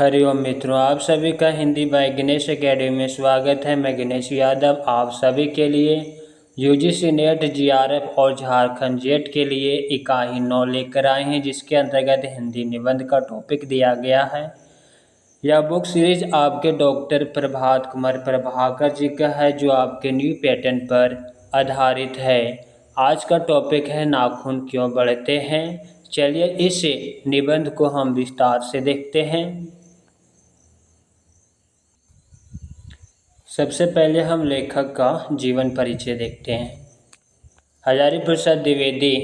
हरिओम मित्रों, आप सभी का हिंदी बाय गणेश एकेडमी में स्वागत है। मैं गणेश यादव आप सभी के लिए यूजीसी नेट, जीआरएफ और झारखंड जेट के लिए इकाई 9 लेकर आए हैं, जिसके अंतर्गत हिंदी निबंध का टॉपिक दिया गया है। यह बुक सीरीज आपके डॉक्टर प्रभात कुमार प्रभाकर जी का है, जो आपके न्यू पैटर्न पर आधारित है। आज का टॉपिक है नाखून क्यों बढ़ते हैं। चलिए इस निबंध को हम विस्तार से देखते हैं। सबसे पहले हम लेखक का जीवन परिचय देखते हैं। हजारी प्रसाद द्विवेदी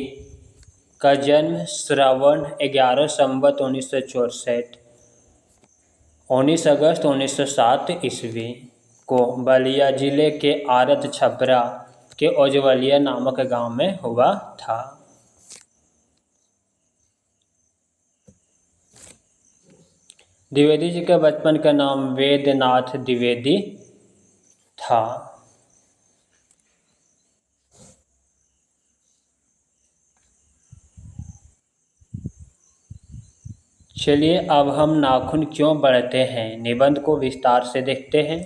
का जन्म श्रावण 11 संवत 1964 19 अगस्त 1907 ईस्वी को बलिया जिले के आरत छपरा के ओजवलिया नामक गांव में हुआ था। द्विवेदी जी का बचपन का नाम वेदनाथ द्विवेदी था। चलिए अब हम नाखून क्यों बढ़ते हैं निबंध को विस्तार से देखते हैं।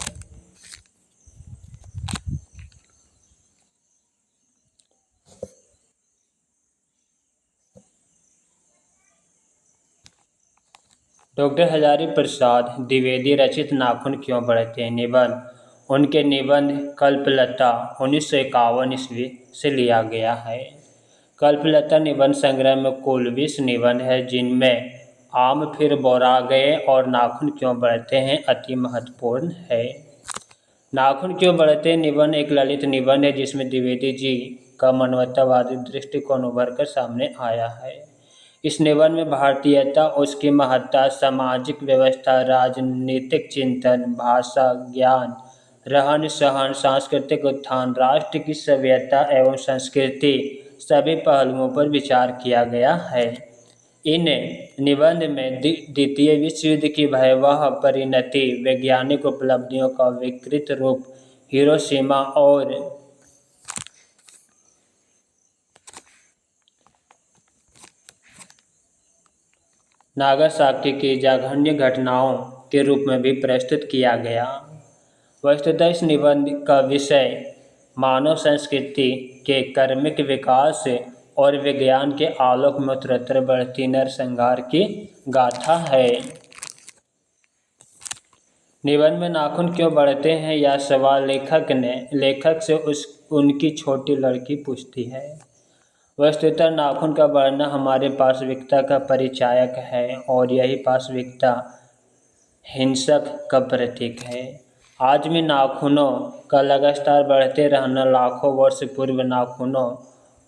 डॉक्टर हजारी प्रसाद द्विवेदी रचित नाखून क्यों बढ़ते हैं निबंध उनके निबंध कल्पलता 1951 ईस्वी से लिया गया है। कल्पलता निबंध संग्रह में कुल 20 निबंध है, जिनमें आम फिर बोरा गए और नाखून क्यों बढ़ते हैं अति महत्वपूर्ण है। नाखून क्यों बढ़ते हैं निबंध एक ललित निबंध है, जिसमें द्विवेदी जी का मानवतावादी दृष्टिकोण उभर कर सामने आया है। इस निबंध में भारतीयता, उसकी महत्ता, सामाजिक व्यवस्था, राजनीतिक चिंतन, भाषा ज्ञान, रहन सहन, सांस्कृतिक उत्थान, राष्ट्र की सभ्यता एवं संस्कृति सभी पहलुओं पर विचार किया गया है। इन निबंध में द्वितीय विश्व युद्ध की भयावह परिणति, वैज्ञानिक उपलब्धियों का विकृत रूप, हिरोशिमा और नागासाकी की जघन्य घटनाओं के रूप में भी प्रस्तुत किया गया। वस्तुतः इस निबंध का विषय मानव संस्कृति के कर्मिक विकास और विज्ञान के आलोक में उत्तरोत्तर बढ़ती नरसंहार की गाथा है। निबंध में नाखून क्यों बढ़ते हैं यह सवाल लेखक से उनकी छोटी लड़की पूछती है। वस्तुतः नाखून का बढ़ना हमारे पाशविकता का परिचायक है और यही पाशविकता हिंसक का प्रतीक है। आज भी नाखूनों का लगातार बढ़ते रहना लाखों वर्ष पूर्व नाखूनों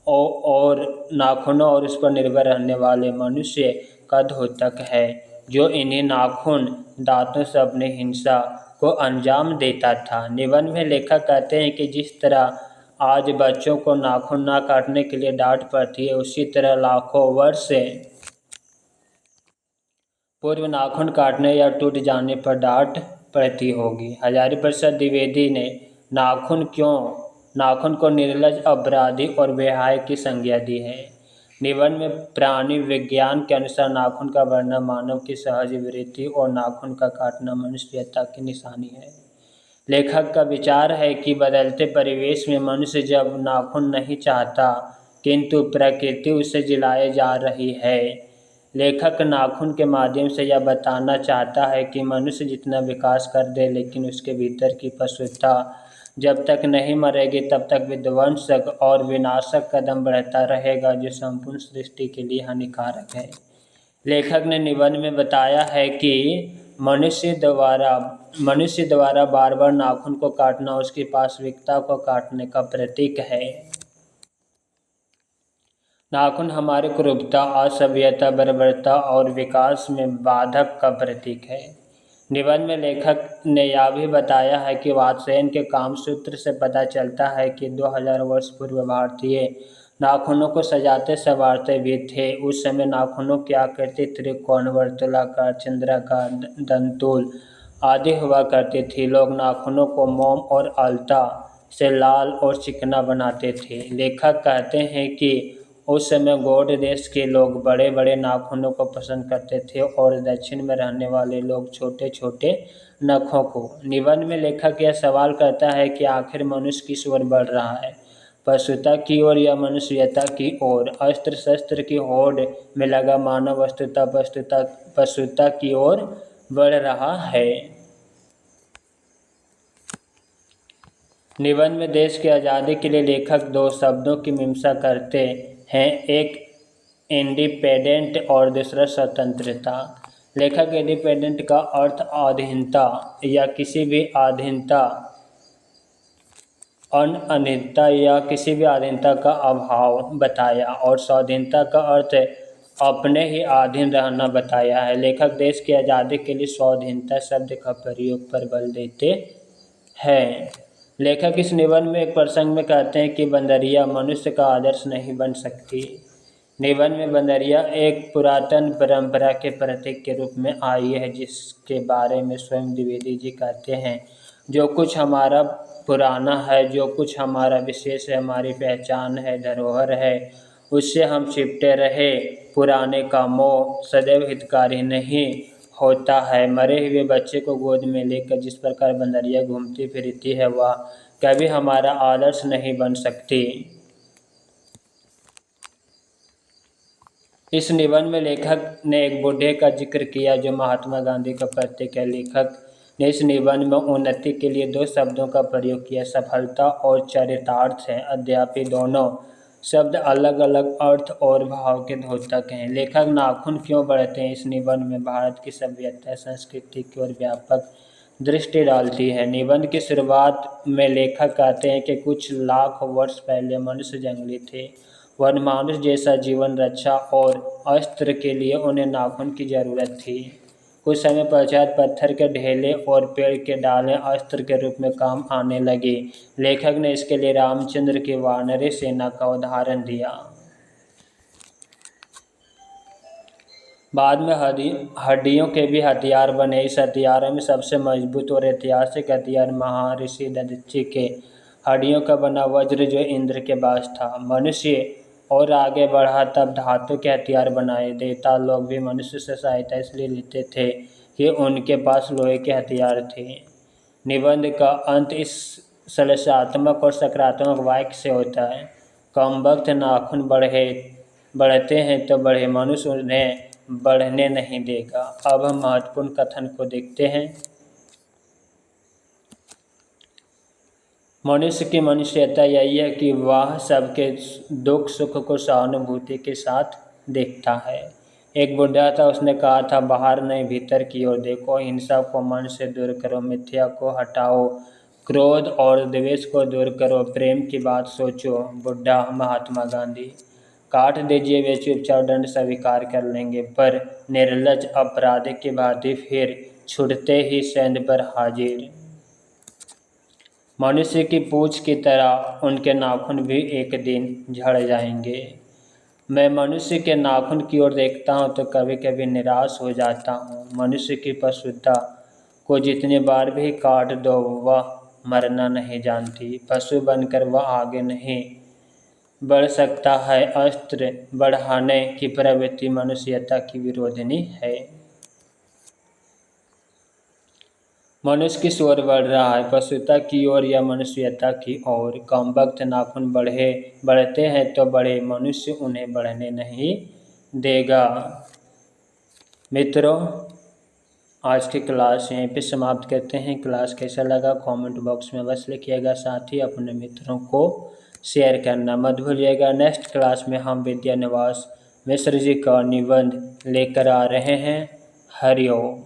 और उस पर निर्भर रहने वाले मनुष्य का द्योतक है, जो इन्हीं नाखून दांतों से अपनी हिंसा को अंजाम देता था। निबंध में लेखक कहते हैं कि जिस तरह आज बच्चों को नाखून ना काटने के लिए डांट पड़ती है, उसी तरह लाखों वर्ष पूर्व नाखून काटने या टूट जाने पर डांट पड़ती होगी। हजारी प्रसाद द्विवेदी ने नाखून को निर्लज, अपराधी और बेहाय की संज्ञा दी है। निबंध में प्राणी विज्ञान के अनुसार नाखून का बढ़ना मानव की सहज वृत्ति और नाखून का काटना मनुष्यता की निशानी है। लेखक का विचार है कि बदलते परिवेश में मनुष्य जब नाखून नहीं चाहता, किंतु प्रकृति उसे जिलाए जा रही है। लेखक नाखून के माध्यम से यह बताना चाहता है कि मनुष्य जितना विकास कर दे, लेकिन उसके भीतर की पशुता जब तक नहीं मरेगी, तब तक विध्वंसक और विनाशक कदम बढ़ता रहेगा, जो संपूर्ण सृष्टि के लिए हानिकारक है। लेखक ने निबंध में बताया है कि मनुष्य द्वारा बार बार नाखून को काटना उसकी पाशविकता को काटने का प्रतीक है। नाखून हमारी क्रूरता, असभ्यता, बर्बरता और विकास में बाधक का प्रतीक है। निबंध में लेखक ने यह भी बताया है कि वात्स्यायन के कामसूत्र से पता चलता है कि 2000 वर्ष पूर्व भारतीय नाखूनों को सजाते संवारते भी थे। उस समय नाखूनों की आकृति त्रिकोण, वर्तुलाकार, चंद्राकार, दंतुल आदि हुआ करती थी। लोग नाखूनों को मोम और अलता से लाल और चिकना बनाते थे। लेखक कहते हैं कि उस समय गौड़ देश के लोग बड़े बड़े नाखूनों को पसंद करते थे और दक्षिण में रहने वाले लोग छोटे छोटे नखों को। निबंध में लेखक यह सवाल करता है कि आखिर मनुष्य किस ओर बढ़ रहा है, पशुता की ओर या मनुष्यता की ओर। अस्त्र शस्त्र की होड़ में लगा मानव वस्तुतः पशुता की ओर बढ़ रहा है। निबंध में देश की आज़ादी के लिए लेखक दो शब्दों की मीमांसा करते हैं, एक इंडिपेंडेंट और दूसरा स्वतंत्रता। लेखक इंडिपेंडेंट का अर्थ अधीनता या किसी भी अधीनता का अभाव बताया और स्वाधीनता का अर्थ अपने ही अधीन रहना बताया है। लेखक देश की आज़ादी के लिए स्वाधीनता शब्द का प्रयोग पर बल देते हैं। लेखक इस निबंध में एक प्रसंग में कहते हैं कि बंदरिया मनुष्य का आदर्श नहीं बन सकती। निबंध में बंदरिया एक पुरातन परंपरा के प्रतीक के रूप में आई है, जिसके बारे में स्वयं द्विवेदी जी कहते हैं, जो कुछ हमारा पुराना है, जो कुछ हमारा विशेष है, हमारी पहचान है, धरोहर है, उससे हम चिपटे रहे। पुराने का मोह सदैव हितकारी नहीं होता है। मरे हुए बच्चे को गोद में लेकर जिस प्रकार बंदरिया घूमती फिरती है, वह कभी हमारा आदर्श नहीं बन सकती। इस निबंध में लेखक ने एक बूढ़े का जिक्र किया जो महात्मा गांधी का प्रतीक है। लेखक ने इस निबंध में उन्नति के लिए दो शब्दों का प्रयोग किया, सफलता और चरितार्थ है। अद्यापि दोनों शब्द अलग अलग अर्थ और भाव के द्योतक हैं। लेखक नाखून क्यों बढ़ते हैं इस निबंध में भारत की सभ्यता संस्कृति की ओर व्यापक दृष्टि डालती है। निबंध की शुरुआत में लेखक कहते हैं कि कुछ लाख वर्ष पहले मनुष्य जंगली थे। वनमानुष जैसा जीवन रक्षा और अस्त्र के लिए उन्हें नाखून की जरूरत थी। कुछ समय पश्चात पत्थर के ढेले और पेड़ के डालें अस्त्र के रूप में काम आने लगे। लेखक ने इसके लिए रामचंद्र की वानरी सेना का उदाहरण दिया। बाद में हड्डियों के भी हथियार बने। इस हथियारों में सबसे मजबूत और ऐतिहासिक हथियार महर्षि दधीचि के हड्डियों का बना वज्र, जो इंद्र के पास था। मनुष्य और आगे बढ़ा तब धातु के हथियार बनाए। देवता लोग भी मनुष्य से सहायता इसलिए लेते थे कि उनके पास लोहे के हथियार थे। निबंध का अंत इस श्लेषात्मक और सकारात्मक वाक्य से होता है, कम वक्त नाखून बढ़ते हैं तो बढ़े, मनुष्य उन्हें बढ़ने नहीं देगा। अब हम महत्वपूर्ण कथन को देखते हैं। मनुष्य की मनुष्यता यही है कि वह सबके दुख सुख को सहानुभूति के साथ देखता है। एक बुढ़ा था, उसने कहा था, बाहर नहीं भीतर की ओर देखो, हिंसा को मन से दूर करो, मिथ्या को हटाओ, क्रोध और द्वेष को दूर करो, प्रेम की बात सोचो। बुढ़ा महात्मा गांधी। काट दीजिए, वे चुपचाप दंड स्वीकार कर लेंगे, पर निर्लज अपराधी की भांति फिर छूटते ही सेंध पर हाजिर। मनुष्य की पूंछ की तरह उनके नाखून भी एक दिन झड़ जाएंगे। मैं मनुष्य के नाखून की ओर देखता हूँ तो कभी कभी निराश हो जाता हूँ। मनुष्य की पशुता को जितनी बार भी काट दो, वह मरना नहीं जानती। पशु बनकर वह आगे नहीं बढ़ सकता है। अस्त्र बढ़ाने की प्रवृत्ति मनुष्यता की विरोधिनी है। मनुष्य किस ओर बढ़ रहा है, पशुता की ओर या मनुष्यता की ओर। कम वक्त नाखून बढ़ते हैं तो बढ़े, मनुष्य उन्हें बढ़ने नहीं देगा। मित्रों, आज की क्लास यहीं पे समाप्त करते हैं। क्लास कैसा लगा कमेंट बॉक्स में अवश्य लिखिएगा, साथ ही अपने मित्रों को शेयर करना मत भूलिएगा। नेक्स्ट क्लास में हम विद्यानिवास मिश्र जी का निबंध लेकर आ रहे हैं। हरि ओम।